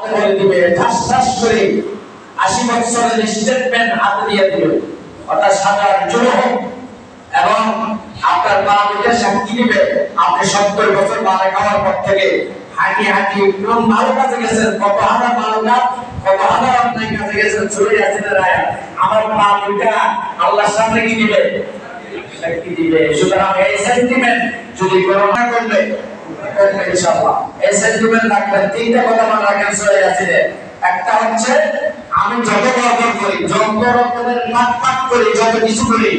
বলে দিবে, ঠাস ঠাস করে 80 বছরের স্টেটমেন্ট হাতে দিয়ে দিবে, অর্থাৎ সাজার জন্য এবং আপনার মা দুইটা সাক্ষী দিবে আপনি 70 বছর বালা খাওয়ার পর থেকে হাঁটি হাঁটি কোন ভালো কাজে গেছেন, কত হাজার ভালো কাজ, কত হাজার অন্যায় কাজে গেছেন, চলে যাচ্ছেন রায় আমার মা দুইটা আল্লাহর সামনে কি দিবে, সাক্ষী দিবে। সুতরাং এই সেন্টিমেন্ট যদি গ্রহণ করবে ইনশাআল্লাহ, এই সেন্টিমেন্ট রাখবেন। তিনটা কথা মনে রাখেন চলে যাচ্ছে। একটা হচ্ছে আমি যত বরকত করি, যত রকমের পাক করি, যত কিছু করি,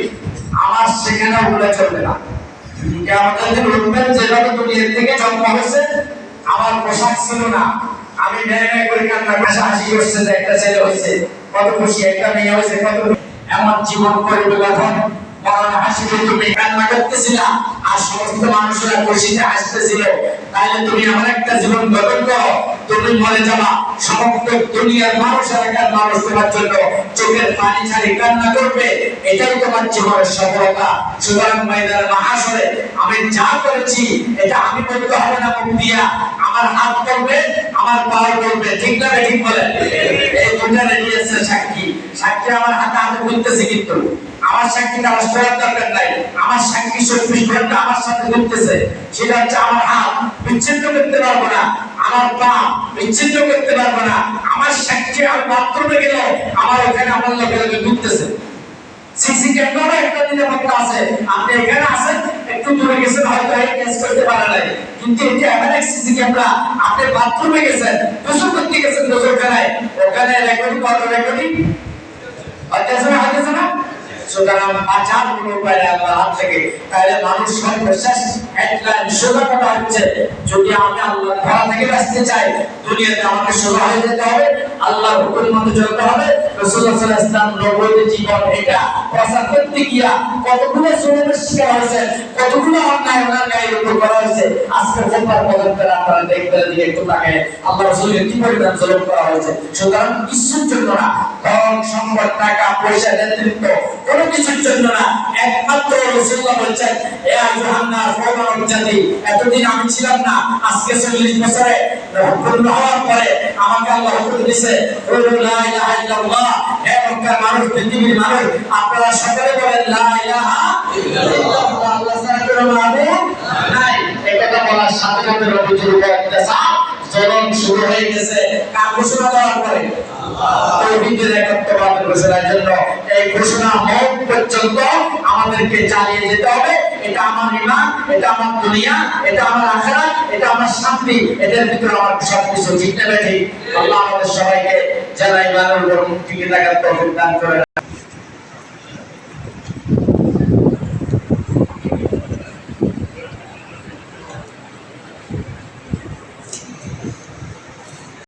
আমার সেখানে ভুলে চলবে না। কিয়ামতের দিন উঠবেন যেভাবে দুনিয়া থেকে জন্ম হয়েছে, আমার পোশাক ছিল না, আমি ব্যয় করে কান্না হাসি করছে যে একটা ছেলে হয়েছে, কত খুশি, একটা মেয়ে হয়েছে, কত এমন জীবন করবে গঠন, মরণ হাসিতে তুমি কান্না করতেছিলা আর সমস্ত মানুষেরা খুশিতে হাসতেছিল, তাহলে তুমি এমন একটা জীবন গঠন করো, তুমি মরে যাবা, সমস্ত দুনিয়ার মানুষ এলাকার মানুষ তোমার জন্য চোখের পানি ছাড়ি কান্না করবে, এটাই তোমার জীবনের সফলতা। সুতরাং ময়দানে মাহাশরে আমি যা করেছি এটা আমি বলতে হবে না মুখ দিয়া, আমার হাত করবে, আমার পা করবে, ঠিক না ঠিক বলে? এই দুটা রেডি আছে সাক্ষী, সাক্ষী আমার হাতে হাতে বলতেছে, কিন্তু আমার সাক্ষীটা আমার শোয়ার দরকার নাই, আমার সাক্ষী 24 ঘন্টা আমার সাথে ঘুরতেছে, সেটা হচ্ছে আমার হাত বিচ্ছিন্ন করতে পারবো না, আমার পা বিচ্ছিন্ন করতে পারবো না, আমার সাক্ষী আমার বাথরুমে গেল আমার ওখানে আমার লোকেরা ঘুরতেছে। সিসি ক্যামেরা একটা নিরাপত্তা আছে, আপনি এখানে আছেন, একটু দূরে গেছেন, হয়তো এই কেস করতে পারে নাই, কিন্তু এটা এমন এক সিসি ক্যামেরা, আপনি বাথরুমে গেছেন, গোসল করতে গেছেন গোসলখানায়, ওখানে রেকর্ডিং কত রেকর্ডিং হইতেছে না? সুতরাং বাঁচার কোন উপায় নেই আল্লাহর হাত থেকে। তাহলে মানুষ সর্বশেষ হেডলাইন সোজা কথা হচ্ছে, যদি আমি আল্লাহর ধরা থেকে বাঁচতে চাই, দুনিয়াতে আমাকে সোজা হয়ে যেতে হবে, আল্লাহর হুকুম মতো চলতে হবে। রাসূলুল্লাহ সাল্লাল্লাহু আলাইহি ওয়াসাল্লাম নবুয়তের জীবন এটা প্রচার করতে গিয়া কতগুলো জুলুমের শিকার হয়েছে, কতগুলো অন্যায় গায়ের উপর করা হয়েছে। আজকে ফোনটার পদক্ষেপ আপনারা দেখবেন, দিকে একটু তাকায় আল্লাহ রাসূলের কি পরিমাণ জুলুম করা হয়েছে। সুতরাং কিছুর জন্য না, ধন সম্পদ টাকা পয়সা নেতৃত্ব কোনো কিছুর জন্য না, একমাত্র রাসূলুল্লাহ বলেছেন, এ আইয়ুহান নাস ও মানব জাতি, এতদিন আমি ছিলাম না, আজকে 40 বছরে পূর্ণ হওয়ার পরে আমাকে আল্লাহ হুকুম দিয়েছে, লা ইলাহা ইল্লাল্লাহ, হে মক্কার মানুষ, পৃথিবীর মানুষ, আপনারা সকলে বলেন লা ইলাহা ইল্লাল্লাহ, আল্লাহ ছাড়া কোনো মাবুদ নাই। এই কথা বলার সাথে সাথে নবীজির উপর ইত্তেসাম জলন শুরু হয়ে গেছে। কার ঘোষণা দেওয়ার পরে? তাওহীদের একত্ববাদের ঘোষণার জন্য। এই ঘোষণা হওয়া পর্যন্ত আমাদেরকে চালিয়ে যেতে হবে। এটা আমার ঈমান, এটা আমার দুনিয়া, এটা আমার আখিরাত, এটা আমার শান্তি, এটার ভিতরে আমার সবকিছু, ঠিক না ঠিক? আল্লাহ আমাদের সবাইকে যারা ঈমানের উপর টিকে থাকার তৌফিক দান করেন।